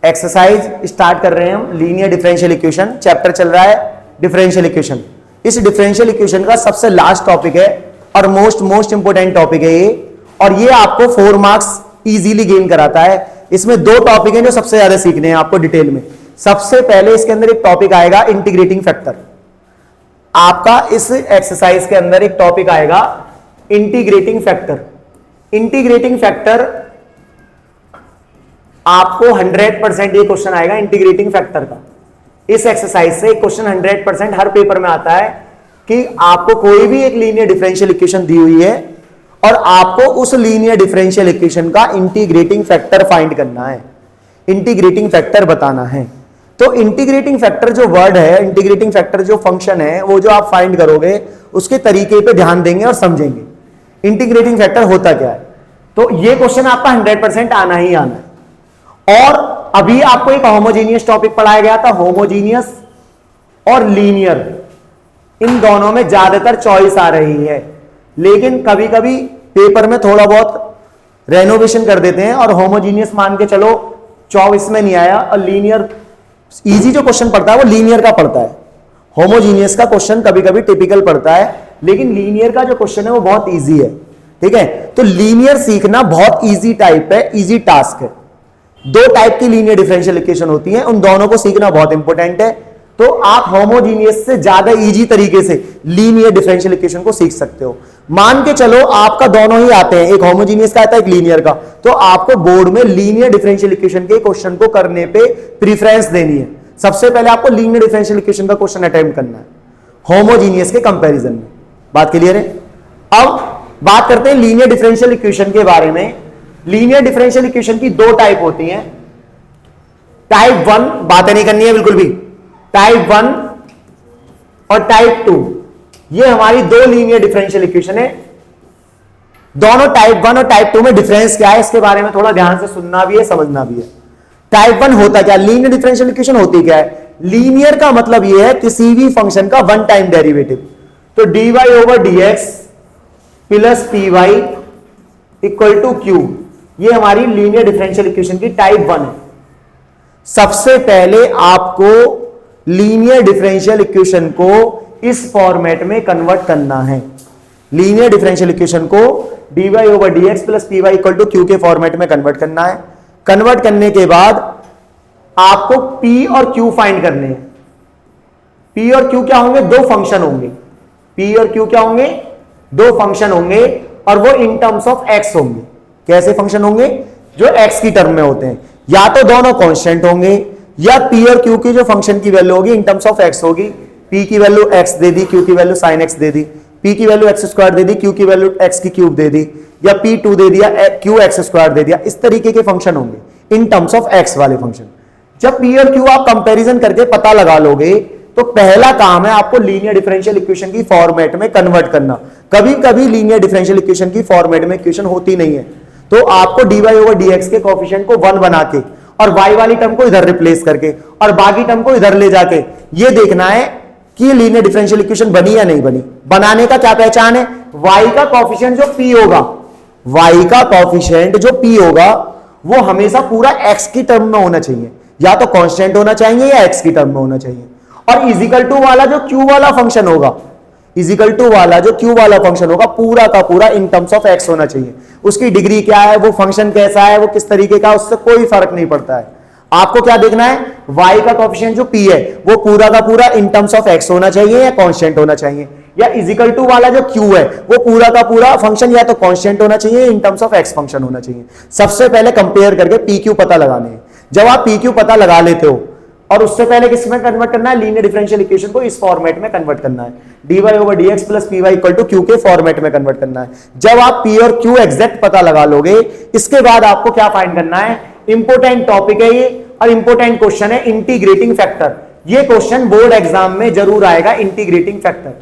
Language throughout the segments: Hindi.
एक्सरसाइज स्टार्ट कर रहे हैं हम, लीनियर डिफरेंशियल इक्वेशन चैप्टर चल रहा है डिफरेंशियल इक्वेशन। इस डिफरेंशियल इक्वेशन का सबसे लास्ट टॉपिक है और मोस्ट इंपोर्टेंट टॉपिक है ये, और ये आपको 4 मार्क्स इजीली गेन कराता है। इसमें 2 टॉपिक हैं जो सबसे ज्यादा सीखने हैं आपको डिटेल में। सबसे पहले इसके अंदर एक टॉपिक आएगा इंटीग्रेटिंग फैक्टर। आपका इस एक्सरसाइज के अंदर एक टॉपिक आएगा इंटीग्रेटिंग फैक्टर। इंटीग्रेटिंग फैक्टर आपको 100% ये क्वेश्चन आएगा इंटीग्रेटिंग फैक्टर का। इस एक्सरसाइज से क्वेश्चन 100% हर पेपर में आता है कि आपको कोई भी एक लीनियर डिफरेंशियल इक्वेशन दी हुई है और आपको उस लीनियर डिफरेंशियल इक्वेशन का इंटीग्रेटिंग फैक्टर फाइंड करना है, इंटीग्रेटिंग फैक्टर बताना है। तो इंटीग्रेटिंग फैक्टर जो वर्ड है, इंटीग्रेटिंग फैक्टर जो फंक्शन है, वो जो आप फाइंड करोगे उसके तरीके पे ध्यान देंगे और समझेंगे इंटीग्रेटिंग फैक्टर होता क्या है। तो ये क्वेश्चन आपका 100% आना ही आना है। और अभी आपको एक होमोजीनियस टॉपिक पढ़ाया गया था, होमोजीनियस और लीनियर, इन दोनों में ज्यादातर चॉइस आ रही है, लेकिन कभी कभी पेपर में थोड़ा बहुत रेनोवेशन कर देते हैं और होमोजीनियस मान के चलो 24 में नहीं आया, और लीनियर इजी जो क्वेश्चन पड़ता है वो लीनियर का पड़ता है। होमोजीनियस का क्वेश्चन कभी कभी टिपिकल पड़ता है, लेकिन लीनियर का जो क्वेश्चन है वो बहुत इजी है। ठीक है, तो लीनियर सीखना बहुत इजी टाइप है, इजी टास्क है। 2 टाइप की लीनियर डिफरेंशियल इक्वेशन होती है, उन दोनों को सीखना बहुत इंपॉर्टेंट है। तो आप होमोजीनियस से ज्यादा इजी तरीके से लीनियर डिफरेंशियल इक्वेशन को सीख सकते हो। मान के चलो आपका दोनों ही आते हैं, एक होमोजीनियस का आता है एक लीनियर का, तो आपको बोर्ड में लीनियर डिफरेंशियल इक्वेशन के क्वेश्चन को करने पे प्रीफरेंस देनी है। सबसे पहले आपको लीनियर डिफरेंशियल इक्वेशन का क्वेश्चन अटेम्प्ट करना है होमोजीनियस के कंपैरिजन में। बात क्लियर है? अब बात करते हैं लीनियर डिफरेंशियल इक्वेशन के बारे में। लीनियर डिफरेंशियल इक्वेशन की 2 टाइप होती हैं। टाइप 1 बातें नहीं करनी है बिल्कुल भी, टाइप 1 और टाइप 2, ये हमारी 2 लीनियर डिफरेंशियल इक्वेशन है। दोनों टाइप 1 और टाइप 2 में डिफरेंस क्या है इसके बारे में थोड़ा ध्यान से सुनना भी है, समझना भी है। टाइप 1 होता क्या, लीनियर डिफरेंशियल इक्वेशन होती क्या है? लीनियर का मतलब यह है किसी भी फंक्शन का वन टाइम डेरिवेटिव। तो dy/dx plus py equal to q, ये हमारी लीनियर डिफरेंशियल इक्वेशन की टाइप 1 है। सबसे पहले आपको लीनियर डिफरेंशियल इक्वेशन को इस फॉर्मेट में कन्वर्ट करना है। लीनियर डिफरेंशियल इक्वेशन को dy/dx plus py equal to q के फॉर्मेट में कन्वर्ट करना है। कन्वर्ट करने के बाद आपको p और q फाइंड करने हैं। p और q क्या होंगे? 2 फंक्शन होंगे। p और q क्या होंगे? 2 फंक्शन होंगे, और वो इन टर्म्स ऑफ x होंगे। कैसे फंक्शन होंगे? जो x की टर्म में होते हैं। या तो दोनों कांस्टेंट होंगे, या p और q की जो फंक्शन की वैल्यू होगी इन टर्म्स ऑफ x होगी। p की वैल्यू x दे दी, q की वैल्यू sin x दे दी, p की वैल्यू x² दे दी, q की वैल्यू x की क्यूब दे दी, या p2 दे दिया, q x² दे दिया। इस तरीके के फंक्शन होंगे इन टर्म्स ऑफ x वाले फंक्शन। जब p और q आप कंपैरिजन करके पता लगा लोगे, तो पहला काम है आपको लीनियर डिफरेंशियल इक्वेशन की फॉर्मेट में कन्वर्ट करना। कभी कभी लीनियर डिफरेंशियल इक्वेशन की फॉर्मेट में इक्वेशन होती नहीं है, तो आपको dy/dx के कोएफिशिएंट को 1 बना के और y वाली टर्म को इधर रिप्लेस करके और बाकी टर्म को इधर ले जाके ये देखना है कि लीनियर डिफरेंशियल इक्वेशन बनी या नहीं बनी। बनाने का क्या पहचान है? y का कोएफिशिएंट जो p होगा, y का कोएफिशिएंट जो p होगा वो हमेशा पूरा x की टर्म में होना चाहिए, या तो कांस्टेंट होना चाहिए या x की टर्म में होना चाहिए। और इजिकल टू वाला जो q वाला फंक्शन होगा, इजिकल टू वाला जो q वाला फंक्शन होगा पूरा का पूरा इन टर्म्स ऑफ x होना चाहिए। उसकी डिग्री क्या है, वो फंक्शन कैसा है, वो किस तरीके का, उससे कोई फर्क नहीं पड़ता है। आपको क्या देखना है? y का कोएफिशिएंट जो p है वो पूरा का पूरा इन टर्म्स ऑफ x होना चाहिए या कांस्टेंट होना चाहिए, या इजिकल टू वाला जो q है वो पूरा का पूरा फंक्शन या तो कांस्टेंट होना चाहिए, in terms of x function होना चाहिए। सबसे पहले कंपेयर करके pq पता लगाने हैं। जब आप pq पता लगा लेते हो, और उससे पहले किस में कन्वर्ट करना है? लीनियर डिफरेंशियल इक्वेशन को इस फॉर्मेट में कन्वर्ट करना है, dy/dx plus py equal to q के फॉर्मेट में कन्वर्ट करना है। जब आप p और q एग्जैक्ट पता लगा लोगे, इसके बाद आपको क्या फाइंड करना है? इंपोर्टेंट टॉपिक है ये और इंपोर्टेंट क्वेश्चन है इंटीग्रेटिंग फैक्टर। ये क्वेश्चन बोर्ड एग्जाम में जरूर आएगा। इंटीग्रेटिंग फैक्टर,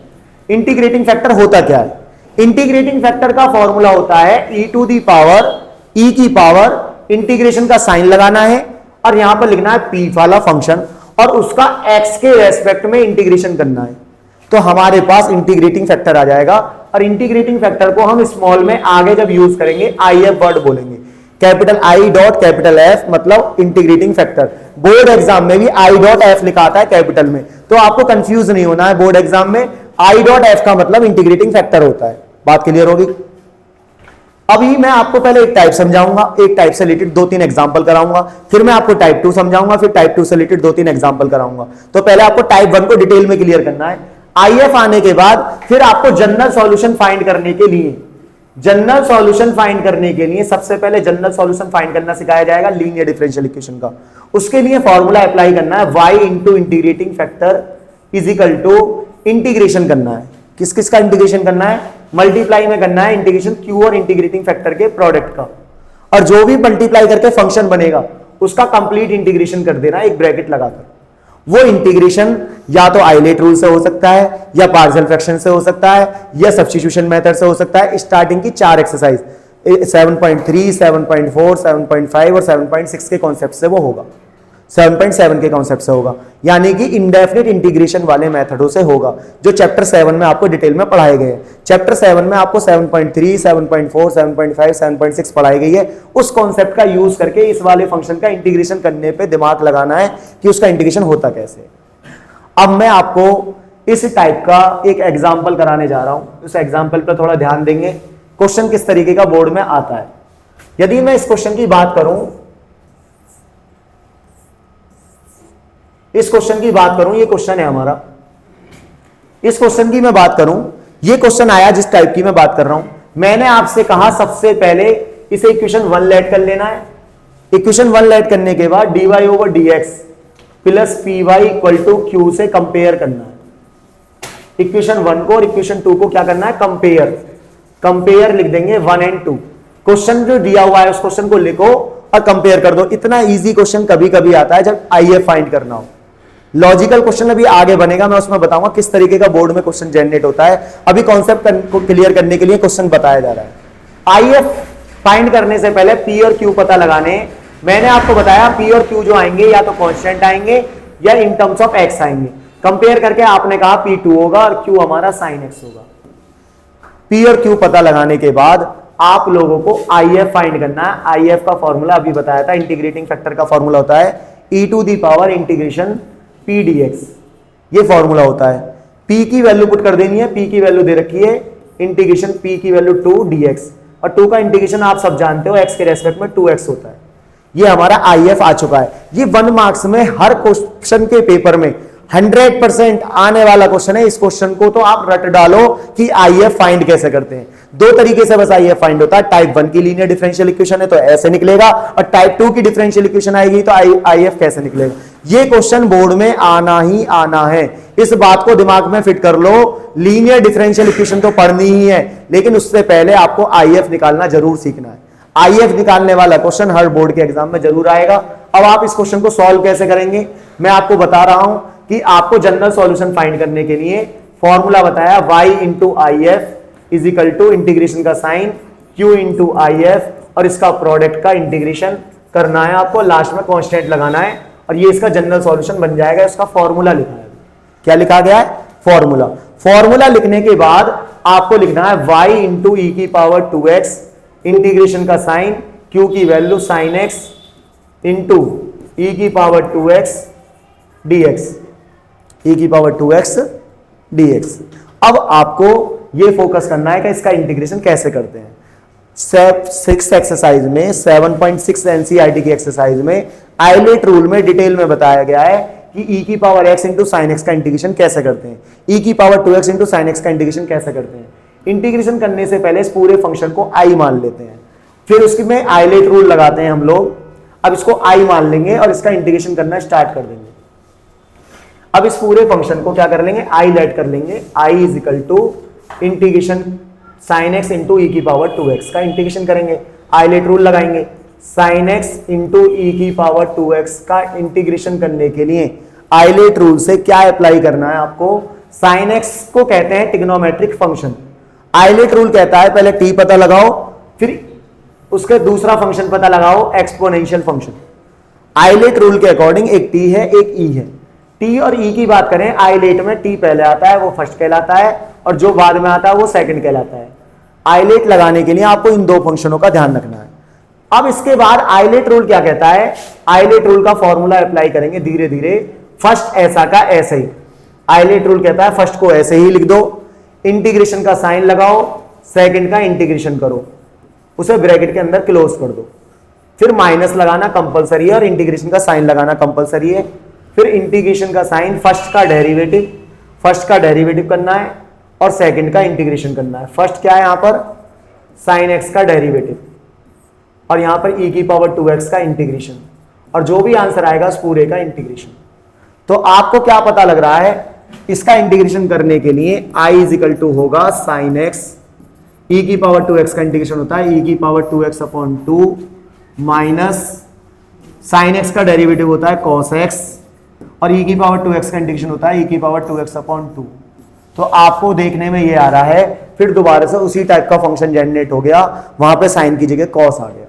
इंटीग्रेटिंग फैक्टर होता क्या है? इंटीग्रेटिंग फैक्टर का फॉर्मूला होता है e to the power e की पावर, इंटीग्रेशन का साइन लगाना है और यहां पर लिखना है p वाला फंक्शन और उसका x के रेस्पेक्ट में इंटीग्रेशन करना है, तो हमारे पास इंटीग्रेटिंग फैक्टर आ जाएगा। और इंटीग्रेटिंग फैक्टर को हम स्मॉल में आगे जब यूज करेंगे IF वर्ड बोलेंगे। Capital I dot capital F मतलब इंटीग्रेटिंग फैक्टर। बोर्ड एग्जाम में भी आई डॉट एफ लिखा आता है कैपिटल में, तो आपको कंफ्यूज नहीं होना है। बोर्ड एग्जाम में आई डॉट एफ का मतलब इंटीग्रेटिंग फैक्टर होता है। बात क्लियर होगी? अभी मैं आपको पहले एक टाइप समझाऊंगा, एक टाइप से रिलेटेड 2-3 एग्जांपल कराऊंगा, फिर मैं आपको टाइप 2 समझाऊंगा, फिर टाइप 2 से रिलेटेड 2-3 एग्जांपल कराऊंगा। तो पहले आपको टाइप 1 को डिटेल में क्लियर करना है। आईएफ आने के बाद फिर आपको जनरल सॉल्यूशन फाइंड करने के लिए सबसे पहले जनरल सॉल्यूशन फाइंड करना सिखाया जाएगा लीनियर डिफरेंशियल इक्वेशन का। उसके लिए फॉर्मूला अप्लाई करना है, y into integrating factor is equal to integration करना है। किस किस का इंटीग्रेशन करना है? मल्टीप्लाई में करना है इंटीग्रेशन क्यू और इंटीग्रेटिंग फैक्टर के प्रोडक्ट का, और जो भी मल्टीप्लाई करके फंक्शन बनेगा उसका कंप्लीट इंटीग्रेशन कर देना एक ब्रैकेट लगाकर। वो इंटीग्रेशन या तो आइलेट रूल से हो सकता है, या पार्शियल फ्रैक्शन से हो सकता है, या सब्स्टिट्यूशन मेथड से हो सकता है। स्टार्टिंग की 4 एक्सरसाइज 7.3, 7.4, 7.5 और 7.6 के कॉन्सेप्ट से वो होगा, 7.7 के कॉन्सेप्ट से होगा, यानी कि इंडेफिनिट इंटीग्रेशन वाले मेथडों से होगा, जो चैप्टर 7 में आपको डिटेल में पढ़ाए गए हैं। चैप्टर 7 में आपको 7.3, 7.4, 7.5, 7.6 पढ़ाई गई है। उस कॉन्सेप्ट का यूज करके इस वाले फंक्शन का इंटीग्रेशन करने पे दिमाग लगाना है कि उसका इंटीग्रेशन होता कैसे। अब मैं आपको इस टाइप का एक एग्जाम्पल कराने जा रहा हूं, उस एग्जाम्पल पर थोड़ा ध्यान देंगे। क्वेश्चन किस तरीके का बोर्ड में आता है। यदि मैं इस क्वेश्चन की बात करूं, ये क्वेश्चन है हमारा, इस क्वेश्चन की मैं बात करूं, ये क्वेश्चन आया जिस टाइप की मैं बात कर रहा हूं, मैंने आपसे कहा सबसे पहले इसे इक्वेशन 1 लेट कर लेना है। इक्वेशन 1 लेट करने के बाद dy over dx plus py equal to q से कंपेयर करना है। इक्वेशन 1 को और इक्वेशन 2 को क्या करना है? कंपेयर लिख देंगे 1 और 2। क्वेश्चन जो दिया हुआ है उस क्वेश्चन को लिखो और कंपेयर कर दो। इतना इजी क्वेश्चन कभी कभी आता है जब आईएफ फाइंड करना हो। लॉजिकल क्वेश्चन अभी आगे बनेगा, मैं उसमें बताऊंगा किस तरीके का बोर्ड में क्वेश्चन जनरेट होता है। अभी कॉन्सेप्ट को क्लियर करने के लिए क्वेश्चन बताया जा रहा है। आईएफ फाइंड करने से पहले पी और क्यू पता लगाने, मैंने आपको बताया पी और क्यू जो आएंगे या तो कांस्टेंट आएंगे या इन टर्म्स ऑफ एक्स आएंगे। कंपेयर करके आपने कहा P2 होगा और Q हमारा sin x होगा। P और Q पता लगाने के बाद आप लोगों को IF फाइंड करना है। IF का फॉर्मूला अभी बताया था, इंटीग्रेटिंग फैक्टर का फॉर्मूला होता है e to the power integration P dx, ये फॉर्मूला होता है। P की वैल्यू पुट कर देनी है, P की वैल्यू दे रखी है इंटीग्रेशन P की वैल्यू 2 dx, और 2 का इंटीग्रेशन आप सब जानते हो x के रेस्पेक्ट में 2x होता है। ये हमारा IF आ चुका है। ये 1 मार्क्स में हर क्वेश्चन के पेपर में 100% आने वाला क्वेश्चन है। इस क्वेश्चन को तो आप रट डालो कि IF फाइंड कैसे करते हैं। 2 तरीके से बस IF फाइंड होता है। टाइप 1 की लीनियर डिफरेंशियल इक्वेशन है तो ऐसे निकलेगा, और टाइप 2 की डिफरेंशियल इक्वेशन आएगी तो IF कैसे निकलेगा। ये क्वेश्चन बोर्ड में आना ही आना है, इस बात को दिमाग में फिट कर लो। लीनियर डिफरेंशियल इक्वेशन तो पढ़नी ही है, लेकिन उससे पहले आपको IF निकालना जरूर सीखना है। IF निकालने वाला क्वेश्चन हर बोर्ड के एग्जाम में जरूर आएगा। अब आप इस क्वेश्चन को सॉल्व कैसे करेंगे, मैं आपको बता रहा हूं कि आपको जनरल सॉल्यूशन फाइंड करने के लिए फॉर्मूला बताया y into I F is equal to integration का sine q into I F, और इसका प्रोडक्ट का इंटीग्रेशन करना है आपको। लास्ट में कांस्टेंट लगाना है और ये इसका जनरल सॉल्यूशन बन जाएगा। इसका फॉर्मूला लिखा है, क्या लिखा गया है? फॉर्मूला। फॉर्मूला लिखने के बाद आपको लिखना है y इंटू ई की पावर 2x इंटीग्रेशन का साइन q की value sign x into e की पावर 2x dx, e की पावर 2x dx। अब आपको ये फोकस करना है कि इसका इंटीग्रेशन कैसे करते हैं। 6 एक्सरसाइज में 7.6 एनसीईआरटी की एक्सरसाइज में आइलेट रूल में डिटेल में बताया गया है कि e की power x into sine x का इंटीग्रेशन कैसे करते हैं, e की power 2x into sine x का इंटीग्रेशन कैसे करते हैं। इंटीग्रेशन करने से पहले इस पूरे फंक्शन को i मान लेते हैं, फिर उसके में आइलेट रूल लगाते हैं हम लोग। अब इसको i मान लेंगे और इसका इंटीग्रेशन करना स्टार्ट कर देंगे। अब इस पूरे फंक्शन को क्या कर लेंगे? i लेट कर लेंगे। i is equal to integration sine x into e की पावर 2x का इंटीग्रेशन करेंगे। आइलेट रूल लगाएंगे, साइन एक्स इंटू ई की पावर 2x का इंटीग्रेशन करने के लिए आइलेट रूल से क्या अप्लाई करना है आपको? साइन एक्स को कहते हैं ट्रिग्नोमेट्रिक फंक्शन। आइलेट रूल कहता है पहले t पता लगाओ, फिर उसके दूसरा फंक्शन पता लगाओ, एक्सपोनेंशियल फंक्शन। आइलेट रूल के अकॉर्डिंग एक t है एक e है। t और e की बात करें, आइलेट में t पहले आता है वो फर्स्ट कहलाता है, और जो बाद में आता है वो सेकंड कहलाता है। आइलेट लगाने के लिए आपको इन 2 फंक्शनों का ध्यान रखना है। अब इसके बाद आइलेट रूल क्या कहता है, आइलेट रूल का फॉर्मूला अप्लाई करेंगे धीरे धीरे। फर्स्ट ऐसा का ऐसे ही, आइलेट रूल कहता है फर्स्ट को ऐसे ही लिख दो, इंटीग्रेशन का साइन लगाओ, सेकंड का इंटीग्रेशन करो, उसे ब्रैकेट के अंदर क्लोज कर दो, फिर माइनस लगाना कंपलसरी है और इंटीग्रेशन का साइन लगाना कंपलसरी है। फिर इंटीग्रेशन का साइन, फर्स्ट का डेरिवेटिव करना है और सेकंड का इंटीग्रेशन करना है। फर्स्ट क्या है यहां पर, साइन एक्स का डेरिवेटिव, और यहां पर e की पावर 2x का इंटीग्रेशन, और जो भी आंसर आएगा उस पूरे का इंटीग्रेशन। तो आपको क्या पता लग रहा है, इसका इंटीग्रेशन करने के लिए i इज इक्वल टू होगा साइन एक्स, e की पावर 2x का इंटीग्रेशन होता है e की power 2x upon 2 minus sine x का डेरिवेटिव होता है cos x, और e की पावर 2x का इंटीग्रेशन होता है e की पावर 2x अपॉन 2। तो आपको देखने में ये आ रहा है, फिर दोबारा से उसी टाइप का फंक्शन जनरेट हो गया, वहां पे साइन की जगह cos आ गया।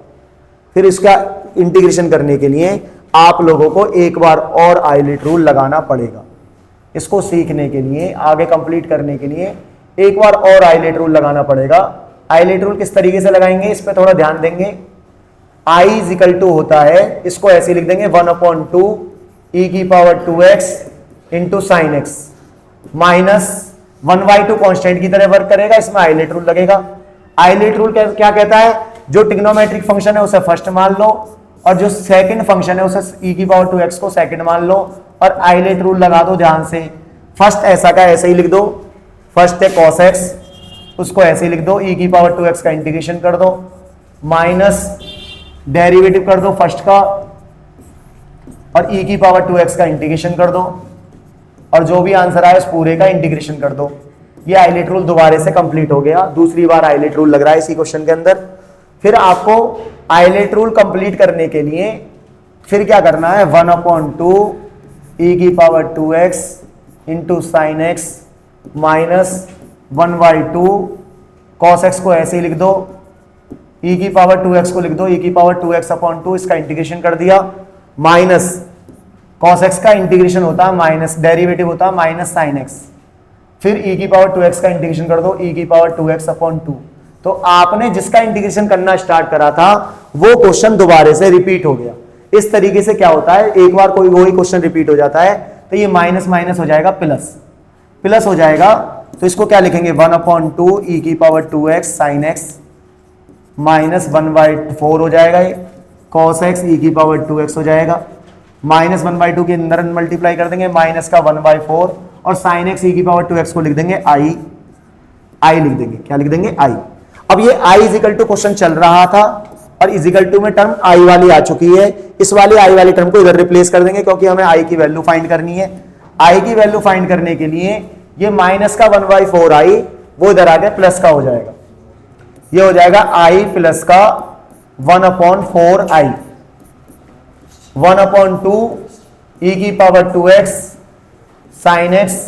फिर इसका इंटीग्रेशन करने के लिए आप लोगों को एक बार और आइलेट रूल लगाना पड़ेगा। इसको सीखने के लिए, आगे कंप्लीट करने के लिए एक बार और आइलेट रूल लगाना पड़ेगा। आइलेट रूल किस तरीके से लगाएंगे, इस पर थोड़ा ध्यान देंगे। i इज इक्वल टू होता है, इसको ऐसे लिख देंगे 1/2 e की power 2x into sine x minus 1/2 constant की तरह वर्क करेगा, इसमें आइलेट रूल लगेगा। आइलेट रूल क्या कहता है, जो ट्रिग्नोमेट्रिक फंक्शन है उसे फर्स्ट मान लो, और जो सेकंड फंक्शन है उसे e की पावर 2x को सेकंड मान लो, और आइलेट रूल लगा दो ध्यान से। फर्स्ट ऐसा का ऐसे ही लिख दो, फर्स्ट है cos x, उसको ऐसे ही लिख दो, e की पावर 2x का इंटीग्रेशन कर दो, माइनस डेरिवेटिव कर दो फर्स्ट का, और e की पावर 2x का इंटीग्रेशन कर दो, और जो भी आंसर आए उस पूरे का इंटीग्रेशन कर दो। ये आइलेट रूल दोबारा से कंप्लीट हो गया, दूसरी बार आइलेट रूल लग रहा है इसी क्वेश्चन के अंदर। फिर आपको आइलेट रूल कंप्लीट करने के लिए फिर क्या करना है, 1/2 e की power 2x into sine x minus 1/2 cos x को ऐसे ही लिख दो, e की पावर 2x को लिख दो e की पावर 2x अपॉन 2, इसका इंटीग्रेशन कर दिया, माइनस cos x का इंटीग्रेशन होता है माइनस डेरिवेटिव होता है माइनस साइन एक्स, फिर e की पावर 2x का इंटीग्रेशन कर दो e की पावर 2x अपॉन 2। तो आपने जिसका इंटीग्रेशन करना स्टार्ट करा था वो क्वेश्चन दोबारा से रिपीट हो गया। इस तरीके से क्या होता है, एक बार कोई वही क्वेश्चन रिपीट हो जाता है तो ये माइनस माइनस हो जाएगा प्लस, प्लस हो जाएगा। तो इसको क्या लिखेंगे, 1/2 e की power 2x sine x minus 1/4 हो जाएगा, ये cos x e की पावर 2x हो जाएगा, माइनस 1/2 के अंदर मल्टीप्लाई कर देंगे, माइनस का 1/4, और साइन x e की पावर 2x को लिख देंगे i लिख देंगे, क्या लिख देंगे i। अब ये i is equal to question चल रहा था और इज इक्वल टू में टर्म i वाली आ चुकी है, इस वाली i वाली टर्म को इधर रिप्लेस कर देंगे क्योंकि हमें i की वैल्यू फाइंड करनी है। i की वैल्यू फाइंड करने के लिए ये माइनस का 1/4 i वो इधर आके प्लस का हो जाएगा, ये हो जाएगा i प्लस का 1/4 i, 1/2 e की power 2x sine x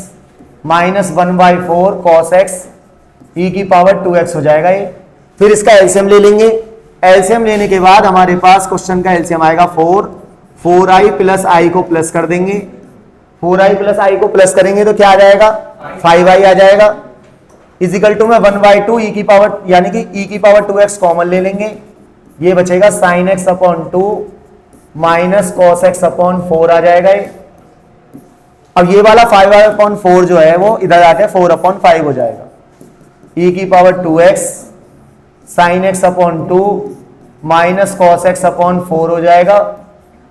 minus 1/4 cos x e की पावर 2x हो जाएगा ये। फिर इसका एलसीएम ले लेंगे, एलसीएम लेने के बाद हमारे पास क्वेश्चन का एलसीएम आएगा 4i प्लस i को प्लस कर देंगे, 4i प्लस i को प्लस करेंगे तो क्या आ जाएगा, 5i आ जाएगा, इजिकल टू में 1/2 e की पावर यानी कि e की पावर 2x कॉमन ले लेंगे, ये बचेगा sine x upon 2 minus cos x upon 4 आ जाएगा ये। अब ये वाला 5/4 जो है वो इधर आके 4/5 हो जाएगा, e की power 2x sine x upon 2 minus cos x upon 4 हो जाएगा।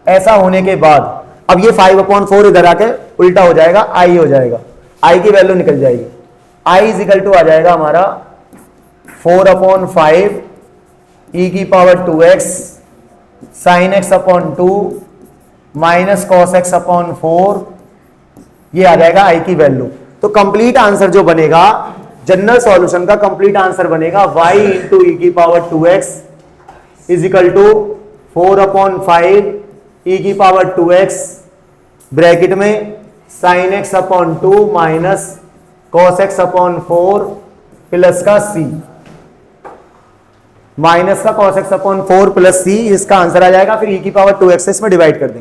ऐसा होने के बाद अब ये 5/4 इधर आके उल्टा हो जाएगा, i हो जाएगा, i की वैल्यू निकल जाएगी, i इज इक्वल टू आ जाएगा हमारा 4/5 e की power 2x sine x upon 2 minus cos x upon 4, ये आ जाएगा i की वैल्यू। तो कंप्लीट आंसर जो बनेगा, जनरल सॉल्यूशन का कंप्लीट आंसर बनेगा y इंटू e की power 2x is equal to 4/5 e की पावर 2x ब्रैकेट में sine x upon 2 minus cos x upon 4 plus का c, माइनस का cos x upon 4 plus c, इसका आंसर आ जाएगा। फिर e की पावर 2x इसमें डिवाइड कर देंगे।